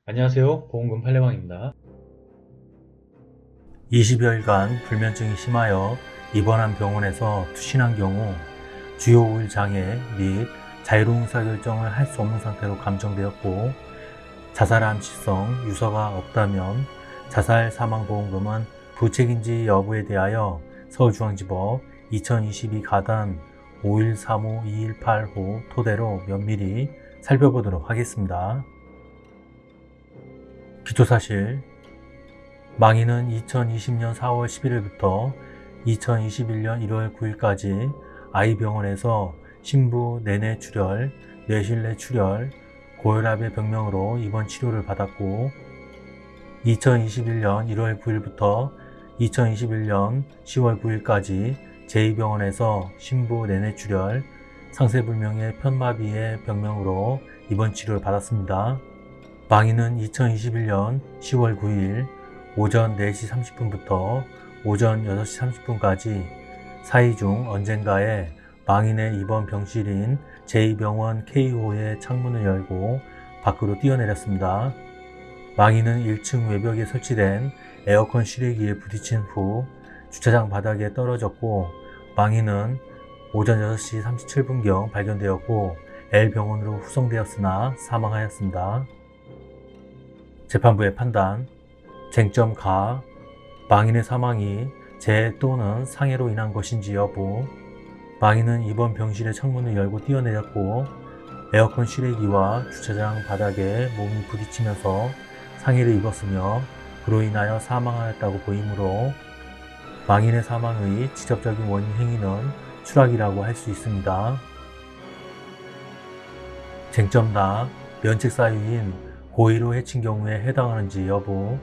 안녕하세요. 보험금 팔례방입니다. 20여일간 불면증이 심하여 입원한 병원에서 투신한 경우 주요 우울 장애 및 자유로운 의사결정을 할 수 없는 상태로 감정되었고 자살 암시성 유서가 없다면 자살 사망보험금은 부책인지 여부에 대하여 서울중앙지법 2022 가단 5135-2185 토대로 면밀히 살펴보도록 하겠습니다. 기초사실 망인은 2020년 4월 11일부터 2021년 1월 9일까지 아이병원에서 신부 내내 출혈, 뇌실내 출혈, 고혈압의 병명으로 입원 치료를 받았고 2021년 1월 9일부터 2021년 10월 9일까지 제2병원에서 신부 내내 출혈, 상세불명의 편마비의 병명으로 입원 치료를 받았습니다. 망인은 2021년 10월 9일 오전 4시 30분부터 오전 6시 30분까지 사이 중 언젠가에 망인의 입원 병실인 제2병원 K호의 창문을 열고 밖으로 뛰어내렸습니다. 망인은 1층 외벽에 설치된 에어컨 실외기에 부딪힌 후 주차장 바닥에 떨어졌고 망인은 오전 6시 37분경 발견되었고 L병원으로 후송되었으나 사망하였습니다. 재판부의 판단 쟁점 가 망인의 사망이 재 또는 상해로 인한 것인지 여부 망인은 입원 병실의 창문을 열고 뛰어내렸고 에어컨 실외기와 주차장 바닥에 몸이 부딪히면서 상해를 입었으며 그로 인하여 사망하였다고 보이므로 망인의 사망의 직접적인 원인 행위는 추락이라고 할 수 있습니다. 쟁점 나 면책 사유인 고의로 해친 경우에 해당하는지 여부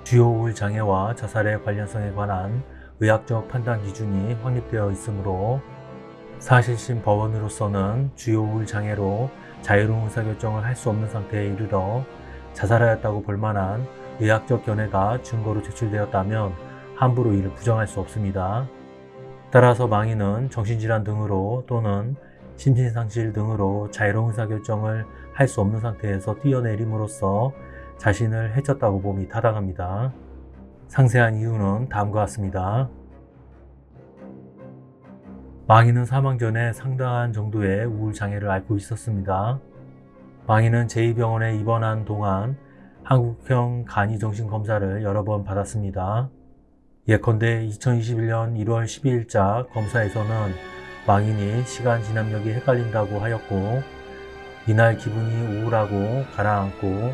주요 우울 장애와 자살의 관련성에 관한 의학적 판단 기준이 확립되어 있으므로 사실심 법원으로서는 주요 우울 장애로 자유로운 의사결정을 할 수 없는 상태에 이르러 자살하였다고 볼 만한 의학적 견해가 증거로 제출되었다면 함부로 이를 부정할 수 없습니다. 따라서 망인은 정신질환 등으로 또는 심신상실 등으로 자유로운 의사결정을 할 수 없는 상태에서 뛰어내림으로써 자신을 해쳤다고 봄이 타당합니다. 상세한 이유는 다음과 같습니다. 망인은 사망 전에 상당한 정도의 우울장애를 앓고 있었습니다. 망인은 제2병원에 입원한 동안 한국형 간이정신검사를 여러 번 받았습니다. 예컨대 2021년 1월 12일자 검사에서는 망인이 시간 지남력이 헷갈린다고 하였고 이날 기분이 우울하고 가라앉고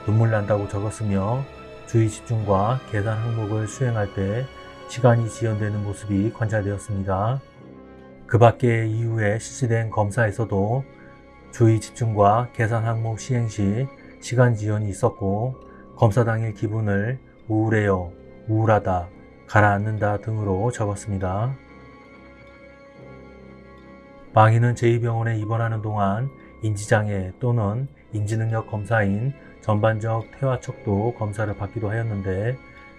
눈물 난다고 적었으며 주의 집중과 계산 항목을 수행할 때 시간이 지연되는 모습이 관찰되었습니다. 그 밖에 이후에 실시된 검사에서도 주의 집중과 계산 항목 시행 시 시간 지연이 있었고 검사 당일 기분을 우울해요, 우울하다, 가라앉는다 등으로 적었습니다. 망인은 제2병원에 입원하는 동안 인지장애 또는 인지능력 검사인 전반적 퇴화척도 검사를 받기도 하였는데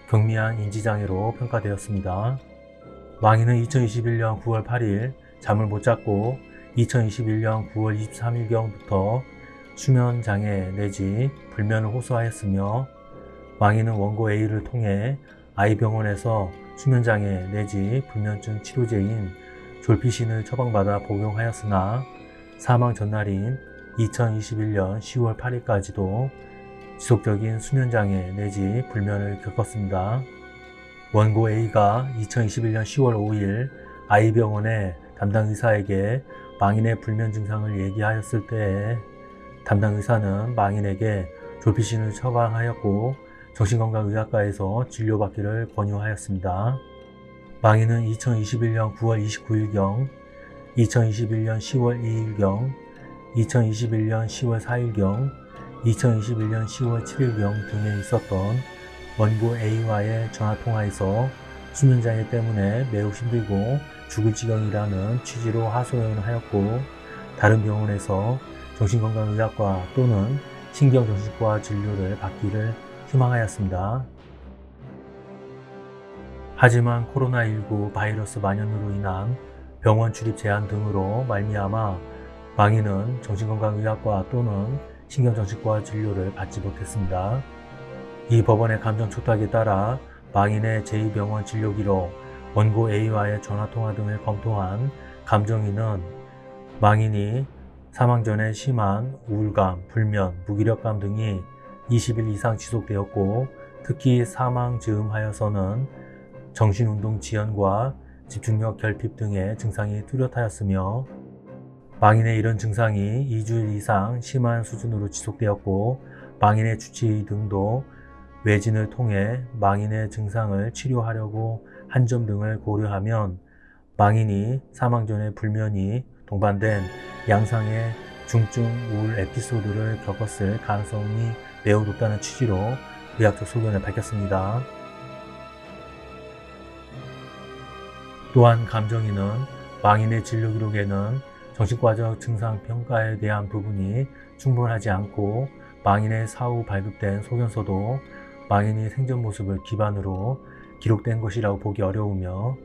경미한 인지장애로 평가되었습니다. 망인은 2021년 9월 8일 잠을 못 잤고 2021년 9월 23일경부터 수면장애 내지 불면을 호소하였으며 망인은 원고 A를 통해 I병원에서 수면장애 내지 불면증 치료제인 졸피신을 처방받아 복용하였으나 사망 전날인 2021년 10월 8일까지도 지속적인 수면장애 내지 불면을 겪었습니다. 원고 A가 2021년 10월 5일 I병원의 담당 의사에게 망인의 불면 증상을 얘기하였을 때에 담당 의사는 망인에게 졸피신을 처방하였고 정신건강의학과에서 진료받기를 권유하였습니다. 망인은 2021년 9월 29일경, 2021년 10월 2일경, 2021년 10월 4일경, 2021년 10월 7일경 등에 있었던 원고 A와의 전화통화에서 수면장애 때문에 매우 힘들고 죽을 지경이라는 취지로 하소연을 하였고 다른 병원에서 정신건강의학과 또는 신경정신과 진료를 받기를 희망하였습니다. 하지만 코로나19 바이러스 만연으로 인한 병원 출입 제한 등으로 말미암아 망인은 정신건강의학과 또는 신경정신과 진료를 받지 못했습니다. 이 법원의 감정 촉탁에 따라 망인의 제2병원 진료기록, 원고 A와의 전화통화 등을 검토한 감정인은 망인이 사망 전에 심한 우울감, 불면, 무기력감 등이 20일 이상 지속되었고 특히 사망 즈음하여서는 정신운동 지연과 집중력 결핍 등의 증상이 뚜렷하였으며 망인의 이런 증상이 2주일 이상 심한 수준으로 지속되었고 망인의 주치 등도 외진을 통해 망인의 증상을 치료하려고 한 점 등을 고려하면 망인이 사망 전에 불면이 동반된 양상의 중증 우울 에피소드를 겪었을 가능성이 매우 높다는 취지로 의학적 소견을 밝혔습니다. 또한 감정인은 망인의 진료 기록에는 정신과적 증상 평가에 대한 부분이 충분하지 않고 망인의 사후 발급된 소견서도 망인이 생전 모습을 기반으로 기록된 것이라고 보기 어려우며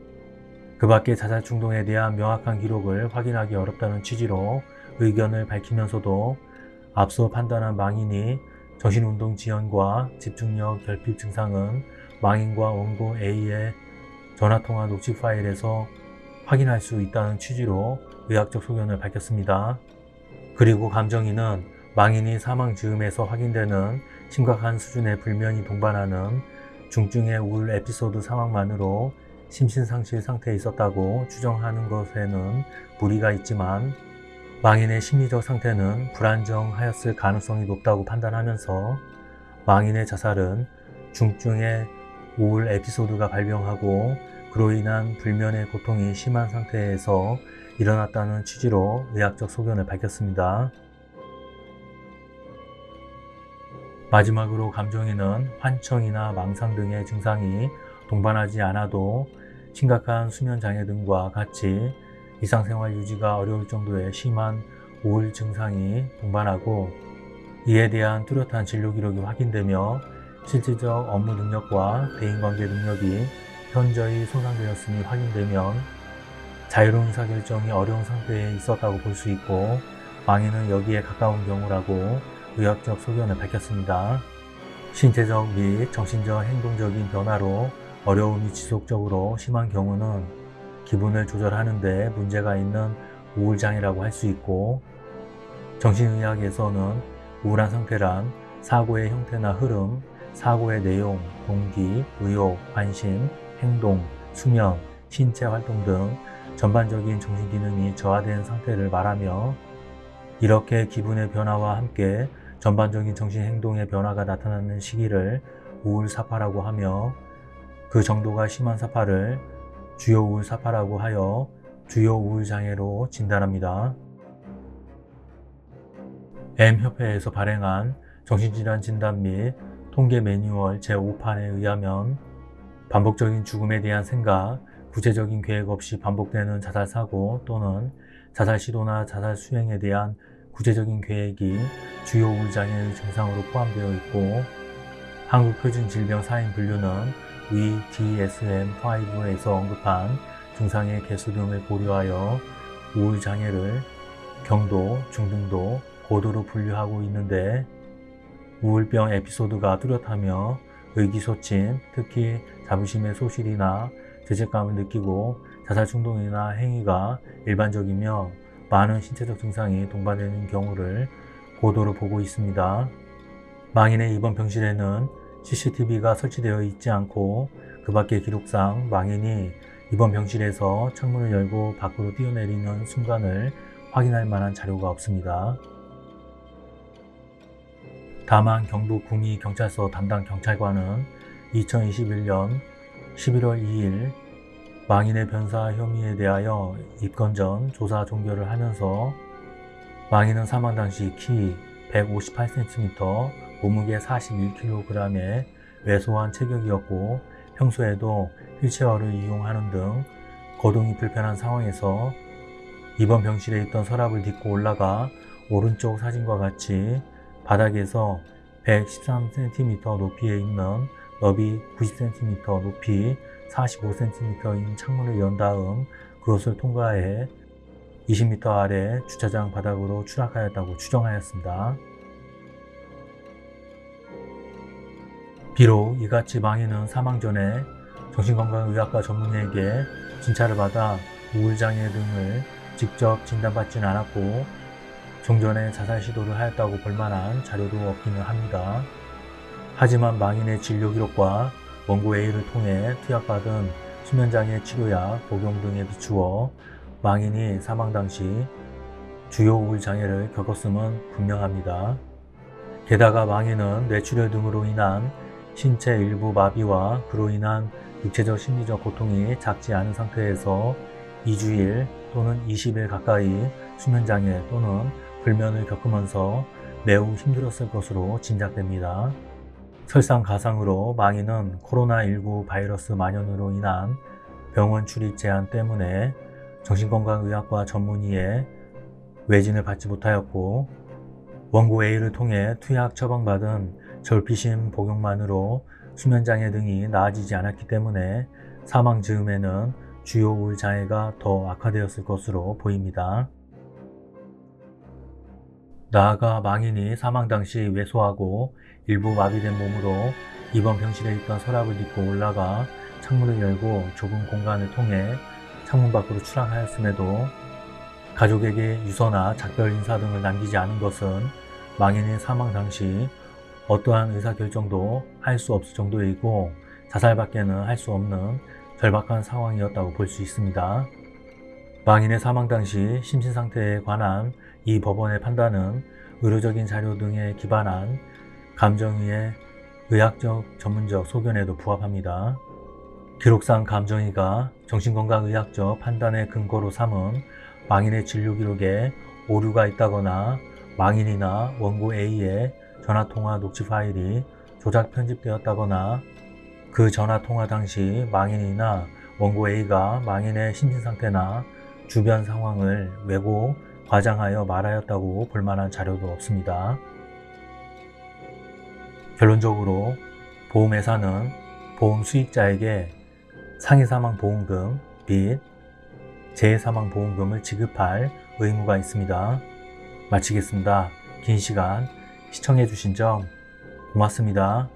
그 밖에 자살 충동에 대한 명확한 기록을 확인하기 어렵다는 취지로 의견을 밝히면서도 앞서 판단한 망인이 정신운동 지연과 집중력 결핍 증상은 망인과 원고 A의 전화통화 녹취 파일에서 확인할 수 있다는 취지로 의학적 소견을 밝혔습니다. 그리고 감정인은 망인이 사망 즈음에서 확인되는 심각한 수준의 불면이 동반하는 중증의 우울 에피소드 상황만으로 심신상실 상태에 있었다고 추정하는 것에는 무리가 있지만 망인의 심리적 상태는 불안정하였을 가능성이 높다고 판단하면서 망인의 자살은 중증의 우울 에피소드가 발병하고 그로 인한 불면의 고통이 심한 상태에서 일어났다는 취지로 의학적 소견을 밝혔습니다. 마지막으로 감정인은 환청이나 망상 등의 증상이 동반하지 않아도 심각한 수면장애 등과 같이 일상생활 유지가 어려울 정도의 심한 우울 증상이 동반하고 이에 대한 뚜렷한 진료 기록이 확인되며 실질적 업무 능력과 대인관계 능력이 현저히 손상되었음이 확인되면 자유로운 의사결정이 어려운 상태에 있었다고 볼 수 있고 망인은 여기에 가까운 경우라고 의학적 소견을 밝혔습니다. 신체적 및 정신적 행동적인 변화로 어려움이 지속적으로 심한 경우는 기분을 조절하는 데 문제가 있는 우울장애라고 할 수 있고 정신의학에서는 우울한 상태란 사고의 형태나 흐름, 사고의 내용, 동기, 의욕, 관심, 행동, 수면, 신체 활동 등 전반적인 정신기능이 저하된 상태를 말하며 이렇게 기분의 변화와 함께 전반적인 정신행동의 변화가 나타나는 시기를 우울사파라고 하며 그 정도가 심한 사파를 주요우울사파라고 하여 주요우울장애로 진단합니다. M협회에서 발행한 정신질환 진단 및 통계 매뉴얼 제5판에 의하면 반복적인 죽음에 대한 생각, 구체적인 계획 없이 반복되는 자살사고 또는 자살 시도나 자살 수행에 대한 구체적인 계획이 주요 우울장애의 증상으로 포함되어 있고 한국표준질병 사인 분류는 위 DSM-5에서 언급한 증상의 개수 등을 고려하여 우울장애를 경도, 중등도, 고도로 분류하고 있는데 우울병 에피소드가 뚜렷하며 의기소침, 특히 자부심의 소실이나 죄책감을 느끼고 자살 충동이나 행위가 일반적이며 많은 신체적 증상이 동반되는 경우를 고도로 보고 있습니다. 망인의 입원 병실에는 CCTV가 설치되어 있지 않고 그 밖의 기록상 망인이 입원 병실에서 창문을 열고 밖으로 뛰어내리는 순간을 확인할 만한 자료가 없습니다. 다만 경북구미경찰서 담당 경찰관은 2021년 11월 2일 망인의 변사 혐의에 대하여 입건 전 조사 종결을 하면서 망인은 사망 당시 키 158cm, 몸무게 41kg의 왜소한 체격이었고 평소에도 휠체어를 이용하는 등 거동이 불편한 상황에서 입원 병실에 있던 서랍을 딛고 올라가 오른쪽 사진과 같이 바닥에서 113cm 높이에 있는 너비 90cm 높이 45cm인 창문을 연 다음 그것을 통과해 20m 아래 주차장 바닥으로 추락하였다고 추정하였습니다. 비록 이같이 망인은 사망 전에 정신건강의학과 전문의에게 진찰을 받아 우울장애 등을 직접 진단받지는 않았고 종전에 자살 시도를 하였다고 볼만한 자료도 없기는 합니다. 하지만 망인의 진료 기록과 원고 A를 통해 투약받은 수면장애 치료약 복용 등에 비추어 망인이 사망 당시 주요 우울장애를 겪었음은 분명합니다. 게다가 망인은 뇌출혈 등으로 인한 신체 일부 마비와 그로 인한 육체적 심리적 고통이 작지 않은 상태에서 2주일 또는 20일 가까이 수면장애 또는 불면을 겪으면서 매우 힘들었을 것으로 짐작됩니다. 설상가상으로 망인은 코로나19 바이러스 만연으로 인한 병원 출입 제한 때문에 정신건강의학과 전문의의 외진을 받지 못하였고 원고 A를 통해 투약 처방받은 절피심 복용만으로 수면장애 등이 나아지지 않았기 때문에 사망 즈음에는 주요 우울장애가 더 악화되었을 것으로 보입니다. 나아가 망인이 사망 당시 왜소하고 일부 마비된 몸으로 입원 병실에 있던 서랍을 딛고 올라가 창문을 열고 좁은 공간을 통해 창문 밖으로 출항하였음에도 가족에게 유서나 작별 인사 등을 남기지 않은 것은 망인의 사망 당시 어떠한 의사결정도 할 수 없을 정도이고 자살밖에는 할 수 없는 절박한 상황이었다고 볼 수 있습니다. 망인의 사망 당시 심신상태에 관한 이 법원의 판단은 의료적인 자료 등에 기반한 감정의의 의학적 전문적 소견에도 부합합니다. 기록상 감정의가 정신건강의학적 판단의 근거로 삼은 망인의 진료 기록에 오류가 있다거나 망인이나 원고 A의 전화통화 녹취 파일이 조작 편집되었다거나 그 전화통화 당시 망인이나 원고 A가 망인의 심신상태나 주변 상황을 왜곡, 과장하여 말하였다고 볼 만한 자료도 없습니다. 결론적으로 보험회사는 보험 수익자에게 상해사망보험금 및 재해사망보험금을 지급할 의무가 있습니다. 마치겠습니다. 긴 시간 시청해주신 점 고맙습니다.